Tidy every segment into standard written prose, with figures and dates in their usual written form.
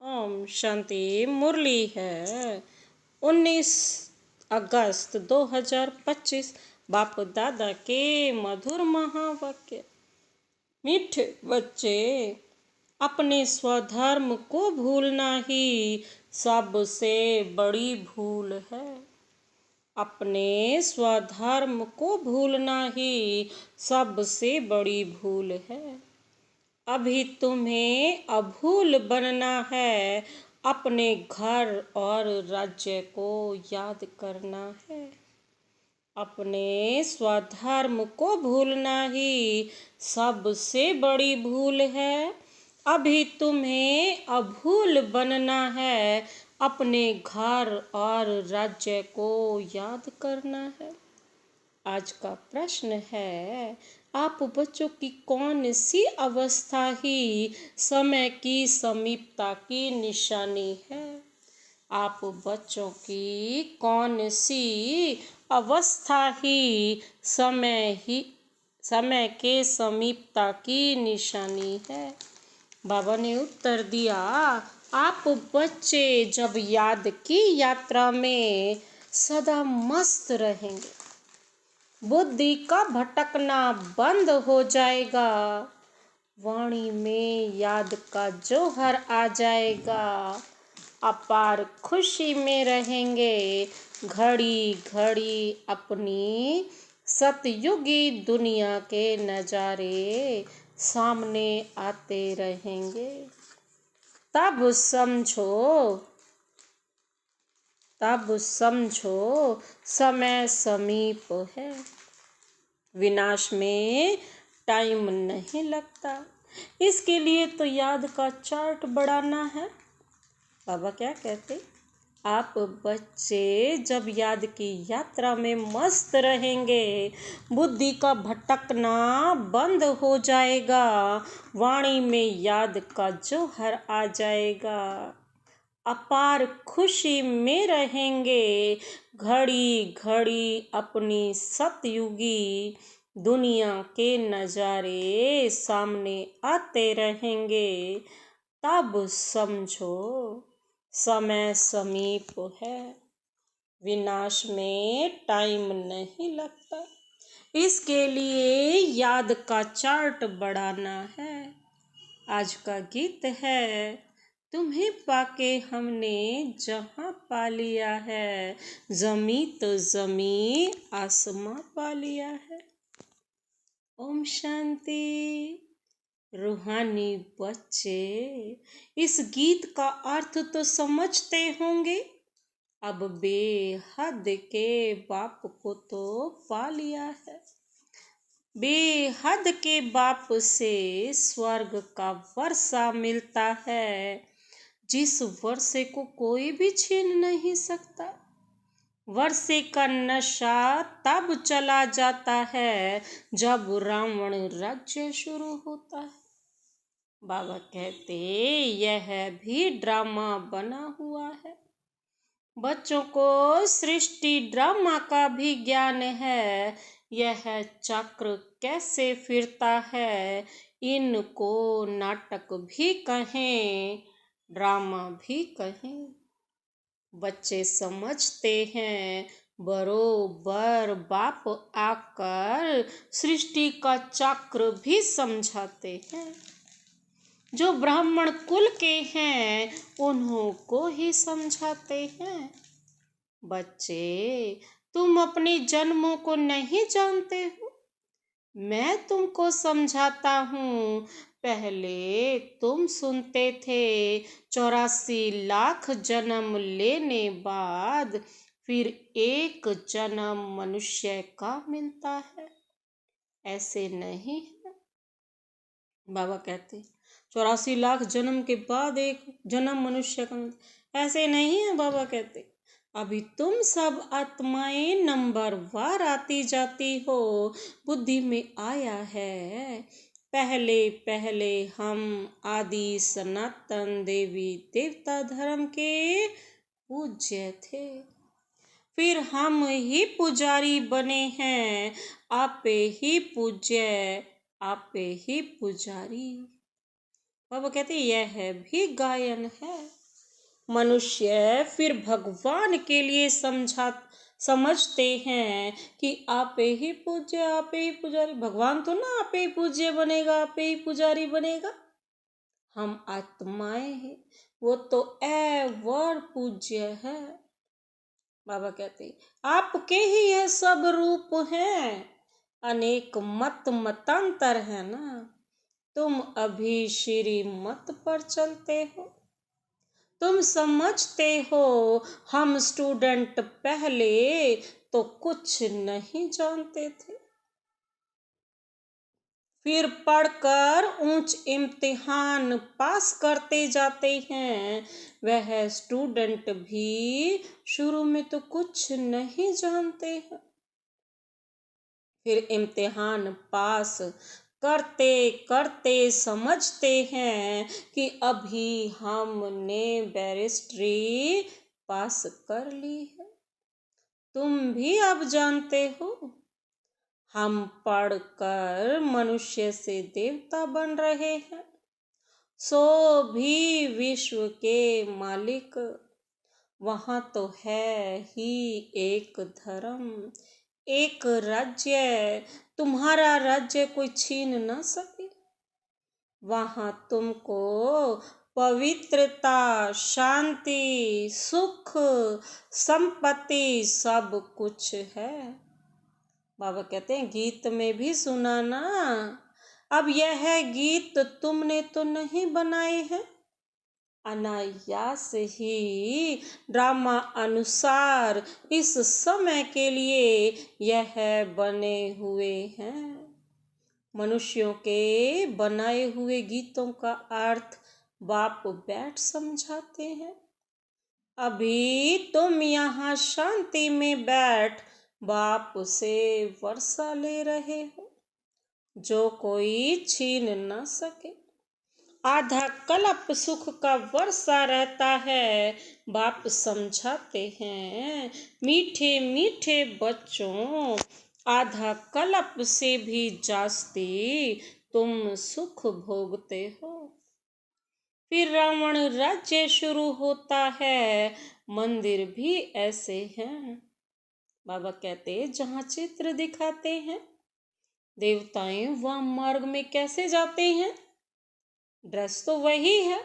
ओम शांति। मुरली है 19 अगस्त 2025। बाप दादा के मधुर महावाक्य। मीठे बच्चे, अपने स्वधर्म को भूलना ही सबसे बड़ी भूल है। अपने स्वधर्म को भूलना ही सबसे बड़ी भूल है। अभी तुम्हें अभूल बनना है, अपने घर और राज्य को याद करना है। अपने स्वधर्म को भूलना ही सबसे बड़ी भूल है। अभी तुम्हें अभूल बनना है, अपने घर और राज्य को याद करना है। आज का प्रश्न है, आप बच्चों की कौन सी अवस्था ही समय की समीपता की निशानी है? आप बच्चों की कौन सी अवस्था ही समय के समीपता की निशानी है? बाबा ने उत्तर दिया, आप बच्चे जब याद की यात्रा में सदा मस्त रहेंगे, बुद्धि का भटकना बंद हो जाएगा, वाणी में याद का जौहर आ जाएगा, अपार खुशी में रहेंगे, घड़ी घड़ी अपनी सतयुगी दुनिया के नज़ारे सामने आते रहेंगे। तब समझो समय समीप है। विनाश में टाइम नहीं लगता। इसके लिए तो याद का चार्ट बढ़ाना है। बाबा क्या कहते, आप बच्चे जब याद की यात्रा में मस्त रहेंगे, बुद्धि का भटकना बंद हो जाएगा, वाणी में याद का जौहर आ जाएगा, अपार खुशी में रहेंगे, घड़ी घड़ी अपनी सतयुगी दुनिया के नज़ारे सामने आते रहेंगे। तब समझो समय समीप है। विनाश में टाइम नहीं लगता। इसके लिए याद का चार्ट बढ़ाना है। आज का गीत है, तुम्हें पाके हमने जहाँ पा लिया है, जमी तो जमी आसमां पा लिया है। ओम शांति। रूहानी बच्चे, इस गीत का अर्थ तो समझते होंगे। अब बेहद के बाप को तो पा लिया है। बेहद के बाप से स्वर्ग का वर्षा मिलता है, जिस वर्षे को कोई भी छीन नहीं सकता। वर्षे का नशा तब चला जाता है जब रावण राज्य शुरू होता है। बाबा कहते, यह भी ड्रामा बना हुआ है। बच्चों को सृष्टि ड्रामा का भी ज्ञान है। यह चक्र कैसे फिरता है, इनको नाटक भी कहें, ड्रामा भी कहें। बच्चे समझते हैं, बरोबर बाप आकर सृष्टि का चक्र भी समझाते हैं। जो ब्राह्मण कुल के हैं, उन्हों को ही समझाते हैं। बच्चे, तुम अपने जन्मों को नहीं जानते हो, मैं तुमको समझाता हूँ। पहले तुम सुनते थे 84 लाख जन्म लेने बाद फिर एक जन्म मनुष्य का मिलता है। ऐसे नहीं है। बाबा कहते 84 लाख जन्म के बाद एक जन्म मनुष्य का मिलता, ऐसे नहीं है। बाबा कहते, अभी तुम सब आत्माएं नंबर वार आती जाती हो, बुद्धि में आया है। पहले पहले हम आदि सनातन देवी देवता धर्म के पूज्य थे, फिर हम ही पुजारी बने हैं। आपे ही पूज्य, आपे ही पुजारी। बाबा कहते यह भी गायन है। मनुष्य फिर भगवान के लिए समझते हैं कि आपे ही पूज्य, आपे ही पुजारी। भगवान तो ना आपे ही पूज्य बनेगा, आपे ही पुजारी बनेगा। हम आत्माएं हैं, वो तो एवर पूज्य है। बाबा कहते आपके ही यह सब रूप हैं, अनेक मतांतर है ना। तुम अभी श्री मत पर चलते हो। तुम समझते हो हम स्टूडेंट पहले तो कुछ नहीं जानते थे, फिर पढ़कर ऊंच इम्तिहान पास करते जाते हैं। वह स्टूडेंट भी शुरू में तो कुछ नहीं जानते हैं, फिर इम्तिहान पास करते करते समझते हैं कि अभी हमने बैरिस्ट्री पास कर ली है। तुम भी अब जानते हो हम पढ़कर मनुष्य से देवता बन रहे हैं, सो भी विश्व के मालिक। वहां तो है ही एक धर्म, एक राज्य, तुम्हारा राज्य कोई छीन न सके। वहां तुमको पवित्रता, शांति, सुख, संपत्ति सब कुछ है। बाबा कहते हैं गीत में भी सुना ना। अब यह गीत तुमने तो नहीं बनाए हैं, अनायास ही ड्रामा अनुसार इस समय के लिए यह बने हुए हैं। मनुष्यों के बनाए हुए गीतों का अर्थ बाप बैठ समझाते हैं। अभी तुम यहाँ शांति में बैठ बाप से वर्षा ले रहे हो, जो कोई छीन न सके। आधा कल्प सुख का वर्षा रहता है। बाप समझाते हैं मीठे मीठे बच्चों, आधा कल्प से भी जास्ती तुम सुख भोगते हो। फिर रावण राज्य शुरू होता है। मंदिर भी ऐसे हैं। बाबा कहते जहाँ चित्र दिखाते हैं देवताएं, वह मार्ग में कैसे जाते हैं। ड्रेस तो वही है,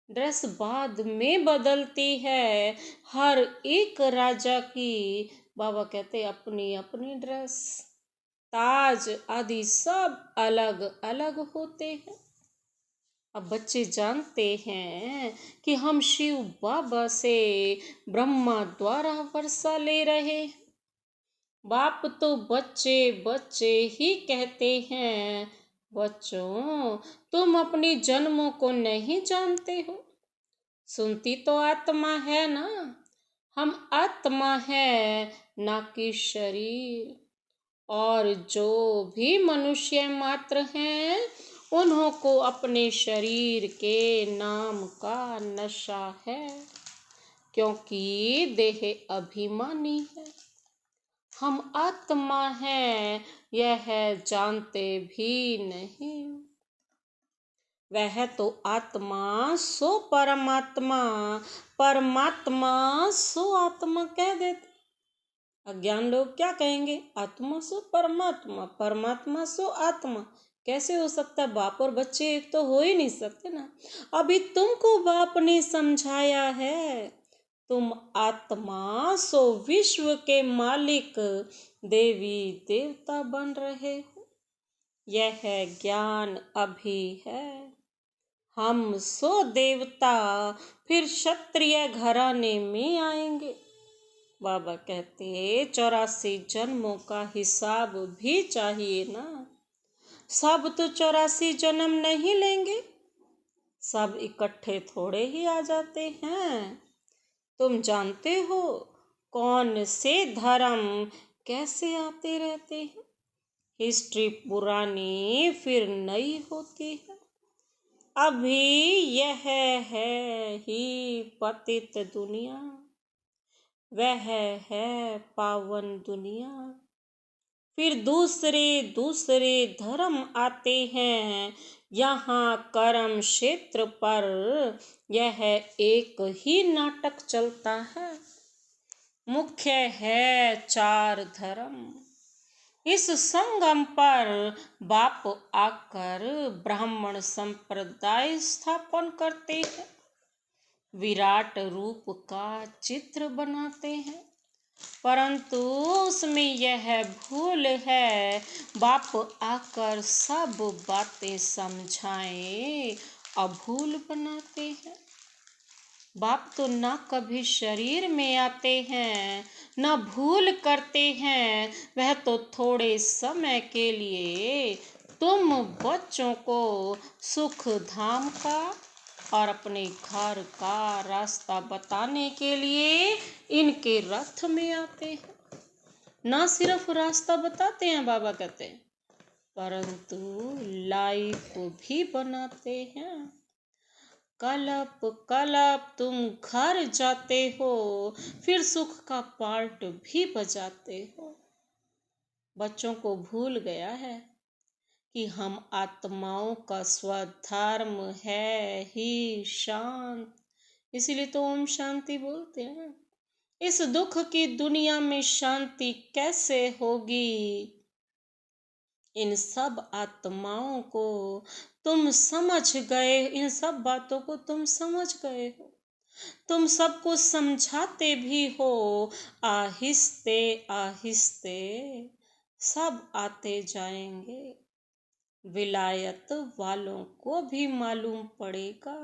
ड्रेस बाद में बदलती है। हर एक राजा की बाबा कहते अपनी अपनी ड्रेस, ताज आदि सब अलग अलग होते हैं। अब बच्चे जानते हैं कि हम शिव बाबा से ब्रह्मा द्वारा वर्षा ले रहे हैं। बाप तो बच्चे बच्चे ही कहते हैं बच्चों तुम अपनी जन्मों को नहीं जानते हो। सुनती तो आत्मा है ना, हम आत्मा है ना कि शरीर। और जो भी मनुष्य मात्र हैं उन्हों को अपने शरीर के नाम का नशा है, क्योंकि देह अभिमानी है। हम आत्मा हैं यह जानते भी नहीं। वह तो आत्मा सो परमात्मा, परमात्मा सो आत्मा कह देते। अज्ञान लोग क्या कहेंगे, आत्मा सो परमात्मा, परमात्मा सो आत्मा। कैसे हो सकता, बाप और बच्चे एक तो हो ही नहीं सकते ना। अभी तुमको बाप ने समझाया है तुम आत्मा सो विश्व के मालिक देवी देवता बन रहे हो। यह ज्ञान अभी है। हम सो देवता फिर क्षत्रिय घराने में आएंगे। बाबा कहते 84 जन्मों का हिसाब भी चाहिए ना। सब तो 84 जन्म नहीं लेंगे, सब इकट्ठे थोड़े ही आ जाते हैं। तुम जानते हो कौन से धर्म कैसे आते रहते हैं। हिस्ट्री पुरानी फिर नई होती है। अभी यह है ही पतित दुनिया, वह है पावन दुनिया। फिर दूसरे दूसरे धर्म आते हैं, यहाँ कर्म क्षेत्र पर यह एक ही नाटक चलता है। मुख्य है 4 धर्म। इस संगम पर बाप आकर ब्राह्मण संप्रदाय स्थापन करते हैं, विराट रूप का चित्र बनाते हैं, परंतु उसमें यह भूल है, बाप आकर सब बातें समझाएं अभूल बनाते हैं। बाप तो न कभी शरीर में आते हैं, न भूल करते हैं, वह तो थोड़े समय के लिए तुम बच्चों को सुख धाम का और अपने घर का रास्ता बताने के लिए इनके रथ में आते हैं। न सिर्फ रास्ता बताते हैं बाबा कहते हैं, परंतु लाइफ भी बनाते हैं। कलप कलप तुम घर जाते हो, फिर सुख का पार्ट भी बजाते हो। बच्चों को भूल गया है कि हम आत्माओं का स्वधर्म है ही शांत, इसीलिए तो ओम शांति बोलते हैं। इस दुख की दुनिया में शांति कैसे होगी? इन सब आत्माओं को तुम समझ गए, इन सब बातों को तुम समझ गए हो, तुम सबको समझाते भी हो। आहिस्ते आहिस्ते सब आते जाएंगे। विलायत वालों को भी मालूम पड़ेगा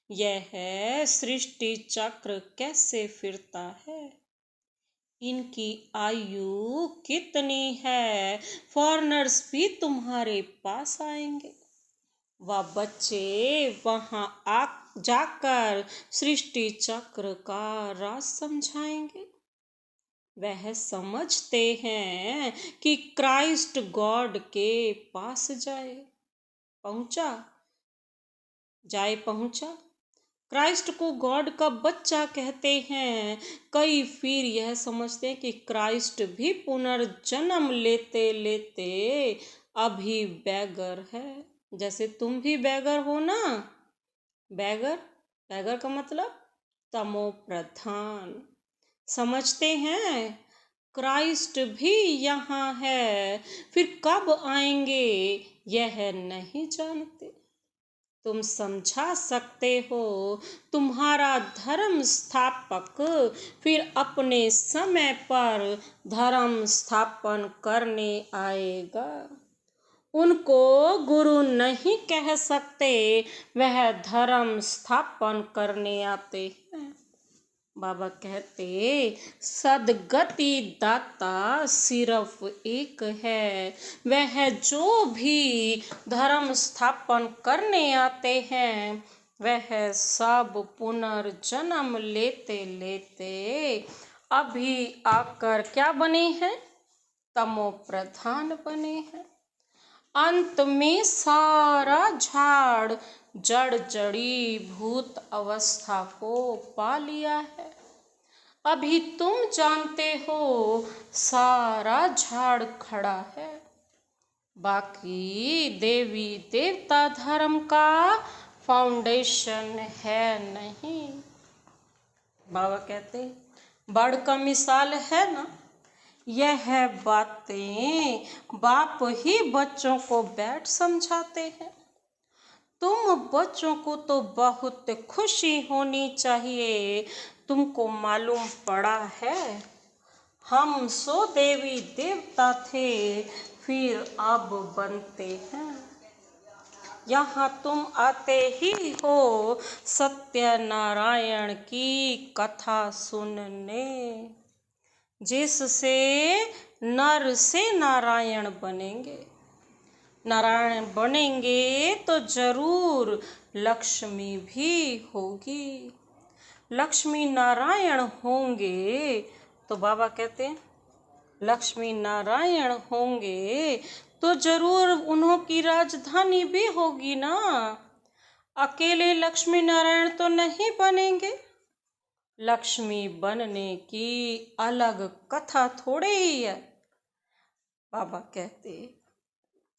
यह है सृष्टि चक्र कैसे फिरता है, इनकी आयु कितनी है। फॉरेनर्स भी तुम्हारे पास आएंगे, वह बच्चे वहां जाकर सृष्टि चक्र का राज समझाएंगे। वह समझते हैं कि क्राइस्ट गॉड के पास पहुंचा क्राइस्ट को गॉड का बच्चा कहते हैं। कई फिर यह समझते हैं कि क्राइस्ट भी पुनर्जन्म लेते लेते अभी बैगर है, जैसे तुम भी बैगर हो ना। बैगर का मतलब तमो प्रधान। समझते हैं क्राइस्ट भी यहाँ है, फिर कब आएंगे यह नहीं जानते। तुम समझा सकते हो, तुम्हारा धर्म स्थापक फिर अपने समय पर धर्म स्थापन करने आएगा। उनको गुरु नहीं कह सकते, वह धर्म स्थापन करने आते हैं। बाबा कहते सदगति दाता सिर्फ एक है, वह जो भी धर्म स्थापन करने आते हैं वह सब पुनर्जन्म लेते लेते अभी आकर क्या बने हैं? तमो प्रधान बने हैं। अंत में सारा झाड़ जड़ जड़ी भूत अवस्था को पा लिया है। अभी तुम जानते हो सारा झाड़ खड़ा है, बाकी देवी देवता धर्म का फाउंडेशन है नहीं। बाबा कहते बड़ का मिसाल है ना। यह बातें बाप ही बच्चों को बैठ समझाते हैं। तुम बच्चों को तो बहुत खुशी होनी चाहिए, तुमको मालूम पड़ा है हम 100 देवी देवता थे, फिर अब बनते हैं। यहाँ तुम आते ही हो सत्यनारायण की कथा सुनने, जिससे नर से नारायण बनेंगे। नारायण बनेंगे तो जरूर लक्ष्मी भी होगी। लक्ष्मी नारायण होंगे तो बाबा कहते हैं लक्ष्मी नारायण होंगे तो जरूर उन्हों की राजधानी भी होगी ना। अकेले लक्ष्मी नारायण तो नहीं बनेंगे। लक्ष्मी बनने की अलग कथा थोड़े ही है। बाबा कहते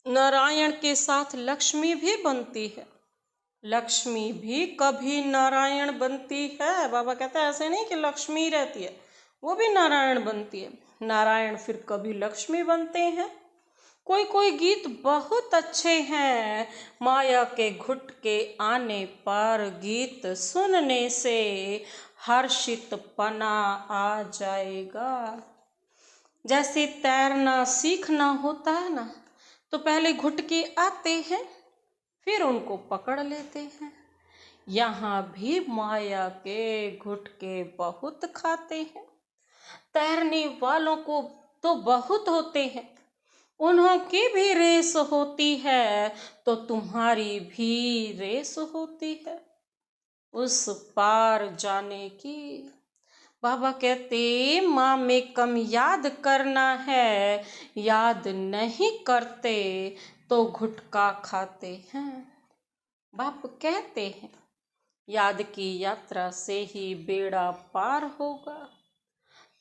नारायण के साथ लक्ष्मी भी बनती है। लक्ष्मी भी कभी नारायण बनती है। बाबा कहते हैं ऐसे नहीं कि लक्ष्मी रहती है, वो भी नारायण बनती है। नारायण फिर कभी लक्ष्मी बनते हैं। कोई कोई गीत बहुत अच्छे हैं। माया के घुट के आने पर गीत सुनने से हर्षित पना आ जाएगा। जैसे तैरना सीखना होता है ना, तो पहले घुटके आते हैं, फिर उनको पकड़ लेते हैं। यहाँ भी माया के घुटके बहुत खाते हैं। तैरने वालों को तो बहुत होते हैं, उन्हों की भी रेस होती है, तो तुम्हारी भी रेस होती है उस पार जाने की। बाबा कहते माँ में कम याद करना है, याद नहीं करते तो घुटका खाते हैं। बाप कहते हैं याद की यात्रा से ही बेड़ा पार होगा,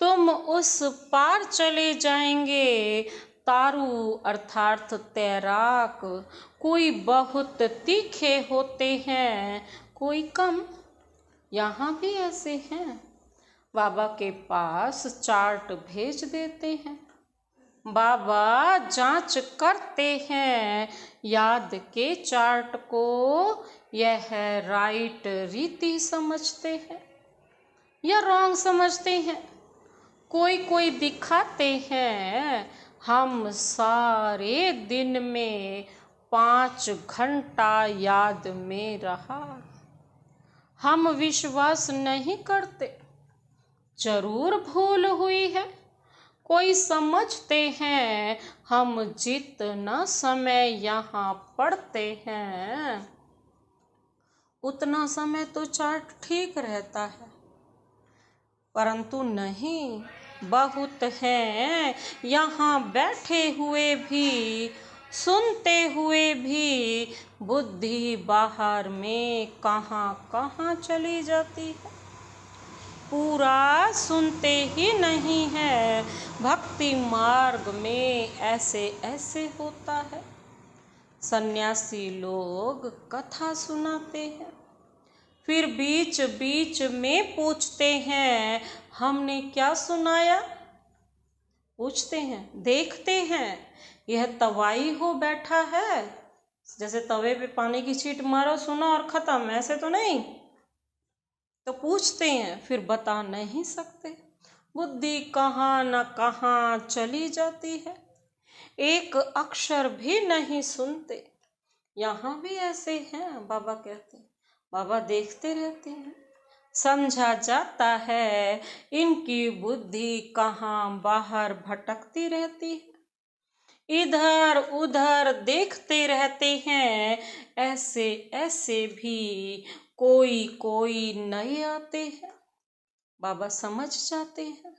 तुम उस पार चले जाएंगे। तारू अर्थात तैराक कोई बहुत तीखे होते हैं, कोई कम। यहाँ भी ऐसे हैं। बाबा के पास चार्ट भेज देते हैं, बाबा जांच करते हैं याद के चार्ट को, यह राइट रीति समझते हैं या रॉन्ग समझते हैं। कोई कोई दिखाते हैं हम सारे दिन में 5 घंटा याद में रहा। हम विश्वास नहीं करते, जरूर भूल हुई है। कोई समझते हैं हम जितना समय यहाँ पढ़ते हैं उतना समय तो चार्ट ठीक रहता है, परंतु नहीं। बहुत हैं यहाँ बैठे हुए भी, सुनते हुए भी बुद्धि बाहर में कहाँ कहाँ चली जाती है। पूरा सुनते ही नहीं है। भक्ति मार्ग में ऐसे ऐसे होता है। सन्यासी लोग कथा सुनाते हैं, फिर बीच बीच में पूछते हैं हमने क्या सुनाया। पूछते हैं, देखते हैं यह तवाई हो बैठा है, जैसे तवे पे पानी की छींट मारो सुना और खत्म, ऐसे तो नहीं। तो पूछते हैं, फिर बता नहीं सकते। बुद्धि कहाँ न कहाँ चली जाती है, एक अक्षर भी नहीं सुनते। यहाँ भी ऐसे हैं। बाबा कहते हैं, बाबा देखते रहते हैं, समझा जाता है इनकी बुद्धि कहाँ बाहर भटकती रहती है। इधर उधर देखते रहते हैं, ऐसे ऐसे भी कोई कोई नए आते हैं। बाबा समझ जाते हैं,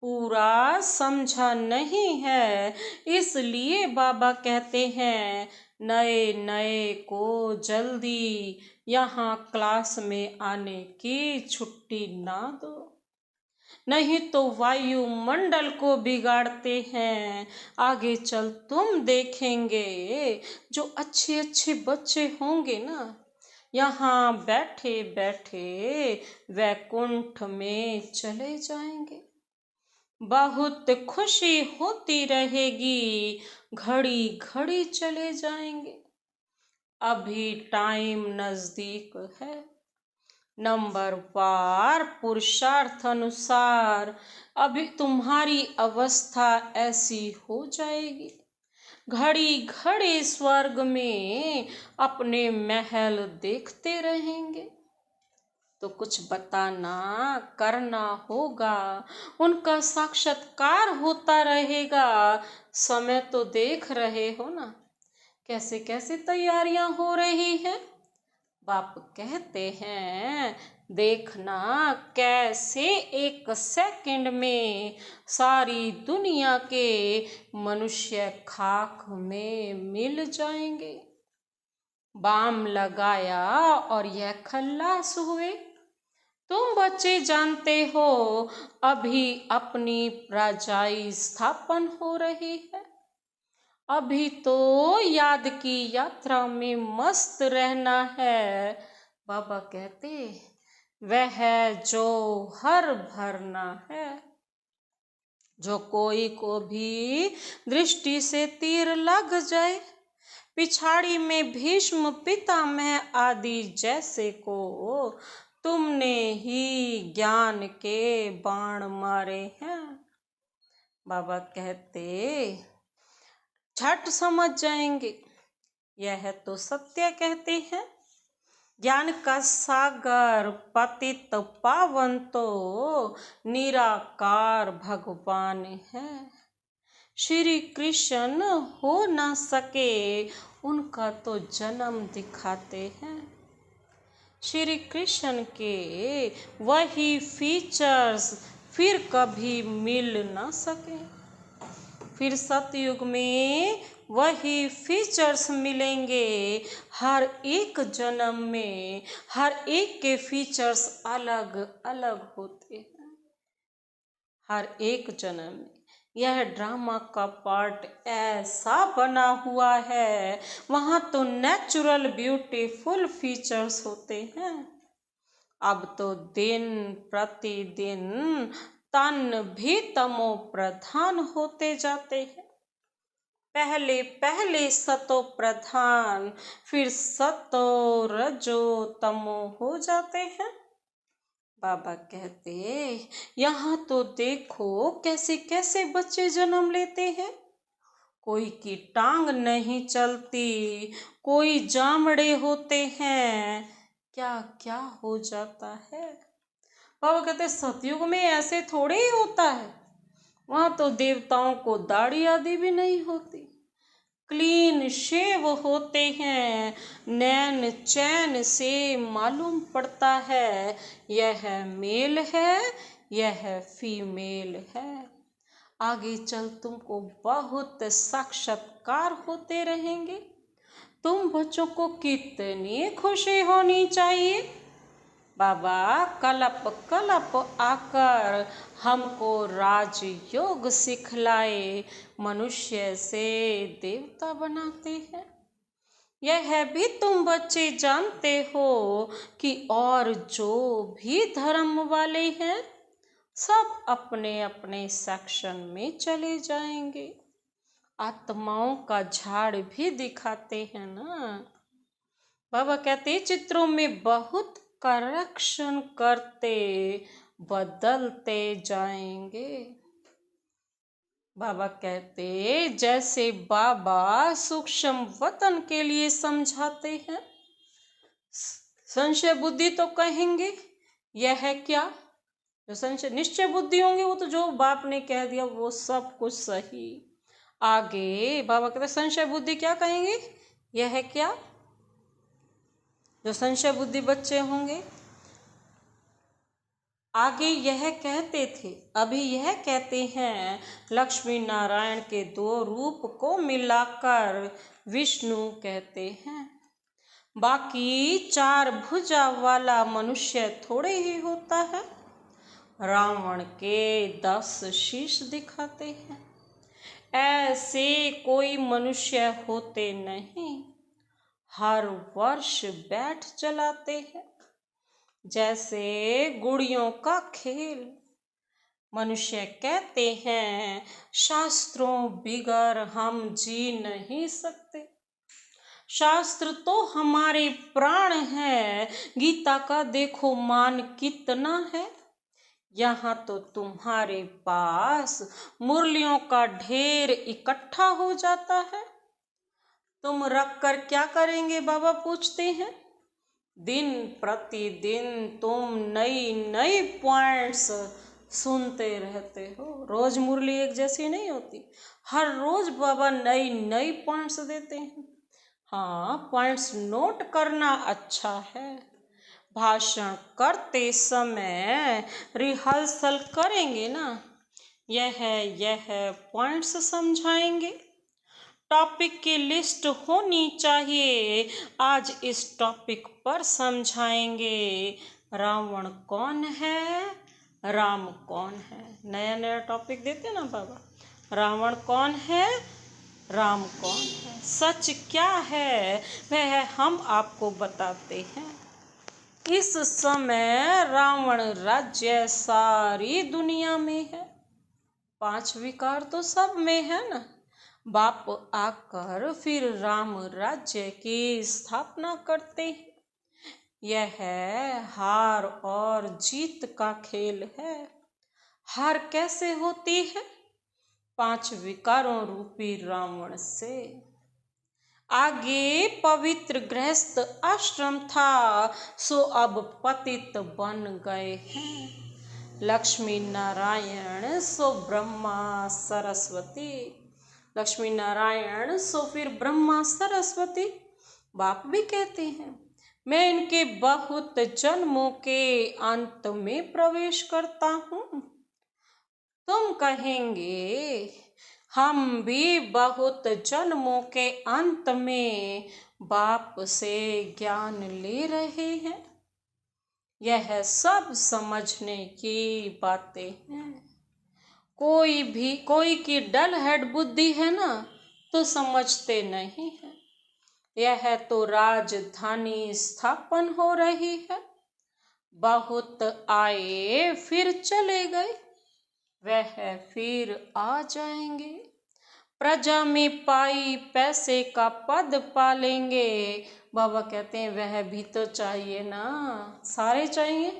पूरा समझा नहीं है, इसलिए बाबा कहते हैं नए नए को जल्दी यहाँ क्लास में आने की छुट्टी ना दो, नहीं तो वायुमंडल को बिगाड़ते हैं। आगे चल तुम देखेंगे जो अच्छे अच्छे बच्चे होंगे ना, यहाँ बैठे बैठे वैकुंठ में चले जाएंगे। बहुत खुशी होती रहेगी, घड़ी घड़ी चले जाएंगे। अभी टाइम नजदीक है, नंबर पार पुरुषार्थ अनुसार अभी तुम्हारी अवस्था ऐसी हो जाएगी। घड़ी घड़ी स्वर्ग में अपने महल देखते रहेंगे। तो कुछ बताना करना होगा, उनका साक्षात्कार होता रहेगा। समय तो देख रहे हो ना कैसे कैसे तैयारियां हो रही हैं। बाप कहते हैं देखना कैसे 1 सेकंड में सारी दुनिया के मनुष्य खाक में मिल जाएंगे। बाम लगाया और यह खल्लास हुए। तुम बच्चे जानते हो अभी अपनी राजाई स्थापन हो रही है। अभी तो याद की यात्रा में मस्त रहना है। बाबा कहते वह जो हर भरना है। जो कोई को भी दृष्टि से तीर लग जाए, पिछाड़ी में भीष्म पितामह आदि जैसे को तुमने ही ज्ञान के बाण मारे हैं। बाबा कहते झट समझ जाएंगे, यह तो सत्य कहते हैं। ज्ञान का सागर पतित पावन तो निराकार भगवान है। श्री कृष्ण हो ना सके उनका तो जन्म दिखाते हैं। श्री कृष्ण के वही फीचर्स फिर कभी मिल ना सके। फिर सतयुग में वही फीचर्स मिलेंगे। हर एक जन्म में हर एक के फीचर्स अलग अलग होते हैं। हर एक जन्म में यह ड्रामा का पार्ट ऐसा बना हुआ है, वहाँ तो नेचुरल ब्यूटीफुल फीचर्स होते हैं। अब तो दिन प्रतिदिन तन भी तमो प्रधान होते जाते हैं। पहले पहले सतो प्रधान, फिर सतो रजो तमो हो जाते हैं। बाबा कहते यहाँ तो देखो कैसे कैसे बच्चे जन्म लेते हैं। कोई की टांग नहीं चलती, कोई जामड़े होते हैं, क्या क्या हो जाता है। बाबा कहते सतयुग में ऐसे थोड़े ही होता है। वहाँ तो देवताओं को दाढ़ी आदि भी नहीं होती, क्लीन शेव होते हैं। नैन चैन से मालूम पड़ता है यह मेल है यह फीमेल है। आगे चल तुमको बहुत साक्षात्कार होते रहेंगे। तुम बच्चों को कितनी खुशी होनी चाहिए। बाबा कलप कलप आकर हमको राजयोग सिखलाए, मनुष्य से देवता बनाते हैं। यह भी तुम बच्चे जानते हो कि और जो भी धर्म वाले हैं सब अपने अपने सेक्शन में चले जाएंगे। आत्माओं का झाड़ भी दिखाते हैं ना। बाबा कहते चित्रों में बहुत करेक्शन करते बदलते जाएंगे। बाबा कहते जैसे बाबा सूक्ष्म वतन के लिए समझाते हैं। संशय बुद्धि तो कहेंगे यह क्या, जो संशय निश्चय बुद्धि होंगे वो तो जो बाप ने कह दिया वो सब कुछ सही। आगे बाबा कहते संशय बुद्धि क्या कहेंगे, यह क्या, जो संशय बुद्धि बच्चे होंगे। आगे यह कहते थे, अभी यह कहते हैं लक्ष्मी नारायण के दो रूप को मिलाकर विष्णु कहते हैं। बाकी चार भुजा वाला मनुष्य थोड़े ही होता है। रावण के 10 शीश दिखाते हैं। ऐसे कोई मनुष्य होते नहीं। हर वर्ष बैठ चलाते हैं जैसे गुड़ियों का खेल। मनुष्य कहते हैं शास्त्रों बिगर हम जी नहीं सकते। शास्त्र तो हमारे प्राण है। गीता का देखो मान कितना है। यहाँ तो तुम्हारे पास मुरलियों का ढेर इकट्ठा हो जाता है। तुम रख कर क्या करेंगे बाबा पूछते हैं। दिन प्रतिदिन तुम नई नई पॉइंट्स सुनते रहते हो। रोज मुरली एक जैसी नहीं होती। हर रोज बाबा नई नई पॉइंट्स देते हैं। हाँ, पॉइंट्स नोट करना अच्छा है। भाषण करते समय रिहर्सल करेंगे ना, यह पॉइंट्स समझाएंगे। टॉपिक की लिस्ट होनी चाहिए। आज इस टॉपिक पर समझाएंगे रावण कौन है, राम कौन है। नया नया टॉपिक देते ना बाबा। रावण कौन है, राम कौन है, सच क्या है, वह हम आपको बताते हैं। इस समय रावण राज्य सारी दुनिया में है। 5 विकार तो सब में है ना। बाप आकर फिर राम राज्य की स्थापना करते हैं। यह हार और जीत का खेल है। हार कैसे होती है? 5 विकारों रूपी रावण से। आगे पवित्र गृहस्थ आश्रम था, सो अब पतित बन गए हैं। लक्ष्मी नारायण सो ब्रह्मा सरस्वती। लक्ष्मी नारायण सो फिर ब्रह्मा सरस्वती। बाप भी कहते हैं, मैं इनके बहुत जन्मों के अंत में प्रवेश करता हूँ। तुम कहेंगे, हम भी बहुत जन्मों के अंत में बाप से ज्ञान ले रहे हैं। यह सब समझने की बातें हैं। कोई की डल हेड बुद्धि है ना, तो समझते नहीं है। यह तो राजधानी स्थापन हो रही है। बहुत आए फिर चले गए, वह फिर आ जाएंगे। प्रजा में पाई पैसे का पद पालेंगे। बाबा कहते हैं वह भी तो चाहिए ना, सारे चाहिए।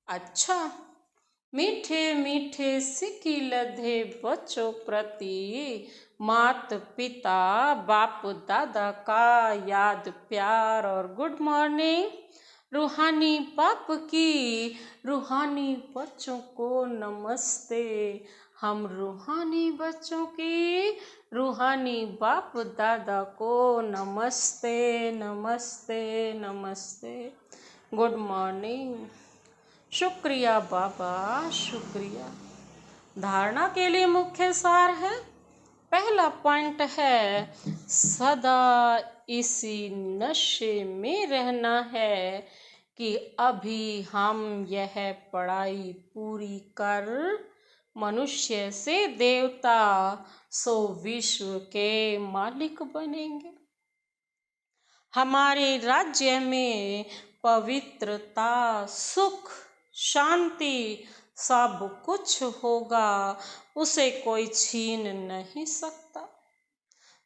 अच्छा, मीठे मीठे सिक्की लधे बच्चों प्रति मात पिता बाप दादा का याद प्यार और गुड मॉर्निंग। रूहानी बाप की रूहानी बच्चों को नमस्ते। हम रूहानी बच्चों की रूहानी बाप दादा को नमस्ते नमस्ते नमस्ते। Good morning. शुक्रिया बाबा, शुक्रिया। धारणा के लिए मुख्य सार है। पहला पॉइंट है, सदा इसी नशे में रहना है कि अभी हम यह पढ़ाई पूरी कर मनुष्य से देवता सो विश्व के मालिक बनेंगे। हमारे राज्य में पवित्रता, सुख, शांति सब कुछ होगा, उसे कोई छीन नहीं सकता।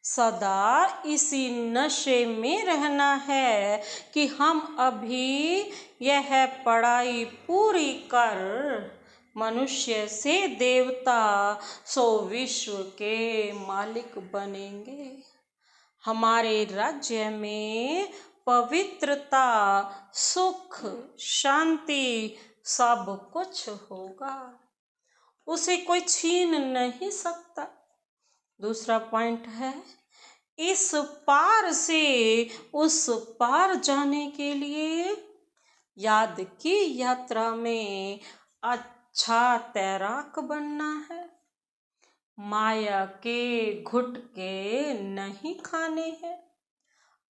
सदा इसी नशे में रहना है कि हम अभी यह पढ़ाई पूरी कर मनुष्य से देवता सो विश्व के मालिक बनेंगे। हमारे राज्य में पवित्रता, सुख, शांति सब कुछ होगा, उसे कोई छीन नहीं सकता। दूसरा पॉइंट है, इस पार से उस पार जाने के लिए याद की यात्रा में अच्छा तैराक बनना है। माया के घुटके नहीं खाने हैं।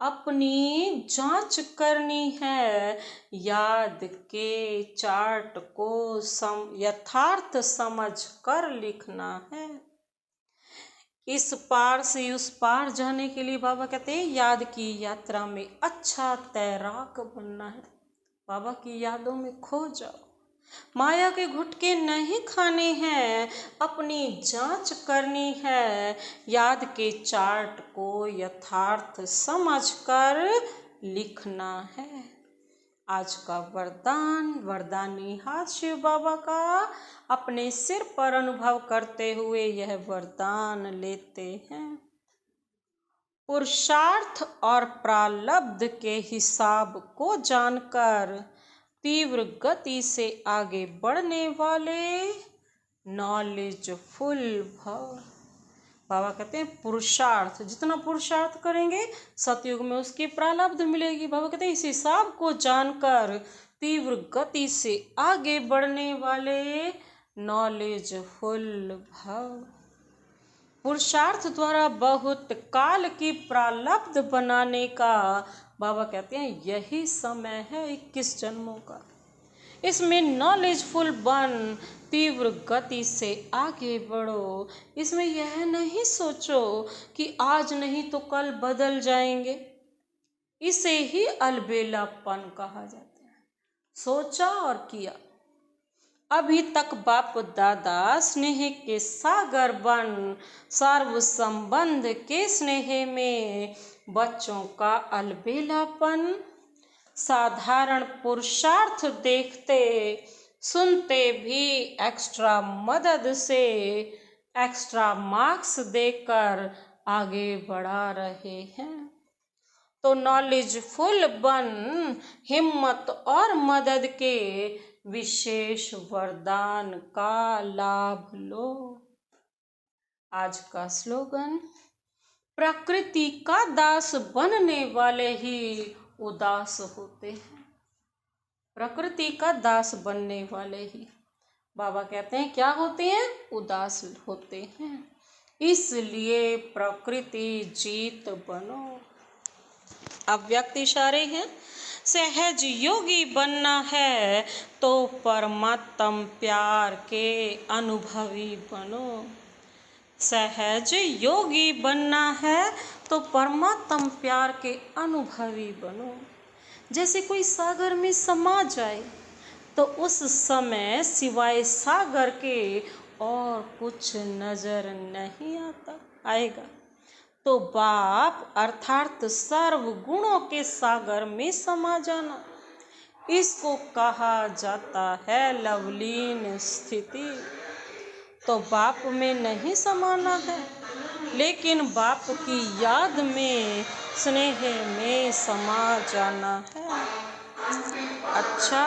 अपनी जांच करनी है। याद के चार्ट को यथार्थ समझ कर लिखना है। इस पार से उस पार जाने के लिए बाबा कहते हैं याद की यात्रा में अच्छा तैराक बनना है। बाबा की यादों में खो जाओ। माया के घुटके नहीं खाने हैं, अपनी जांच करनी है। याद के चार्ट को यथार्थ समझकर लिखना है। आज का वरदान, वरदानी हाथ शिव बाबा का अपने सिर पर अनुभव करते हुए यह वरदान लेते हैं। पुरुषार्थ और प्रारब्ध के हिसाब को जानकर तीव्र गति से आगे बढ़ने वाले नॉलेजफुल भव। बाबा कहते हैं पुरुषार्थ, जितना पुरुषार्थ करेंगे सतयुग में उसकी प्रारब्ध मिलेगी। बाबा कहते हैं इस हिसाब को जानकर तीव्र गति से आगे बढ़ने वाले नॉलेजफुल भव। पुरुषार्थ द्वारा बहुत काल की प्रारब्ध बनाने का बाबा कहते हैं यही समय है 21 जन्मों का। इसमें नॉलेजफुल बन, तीव्र गति से आगे बढ़ो। इसमें यह नहीं सोचो कि आज नहीं तो कल बदल जाएंगे। इसे ही अलबेलापन कहा जाता है। सोचा और किया। अभी तक बाप दादा स्नेह के सागर बन, सर्व संबंध के स्नेह में बच्चों का अलबेलापन, साधारण पुरुषार्थ देखते सुनते भी एक्स्ट्रा मदद से एक्स्ट्रा मार्क्स देकर आगे बढ़ा रहे हैं। तो नॉलेजफुल बन, हिम्मत और मदद के विशेष वरदान का लाभ लो। आज का स्लोगन, प्रकृति का दास बनने वाले ही उदास होते हैं। प्रकृति का दास बनने वाले ही, बाबा कहते हैं क्या होते हैं? उदास होते हैं। इसलिए प्रकृति जीत बनो। अव्यक्त इशारे हैं। सहज योगी बनना है तो परमात्म प्यार के अनुभवी बनो। सहज योगी बनना है तो परमात्म प्यार के अनुभवी बनो। जैसे कोई सागर में समा जाए तो उस समय सिवाय सागर के और कुछ नजर नहीं आएगा। तो बाप अर्थात सर्व गुणों के सागर में समा जाना, इसको कहा जाता है लवलीन स्थिति। तो बाप में नहीं समाना है, लेकिन बाप की याद में, स्नेह में समा जाना है। अच्छा।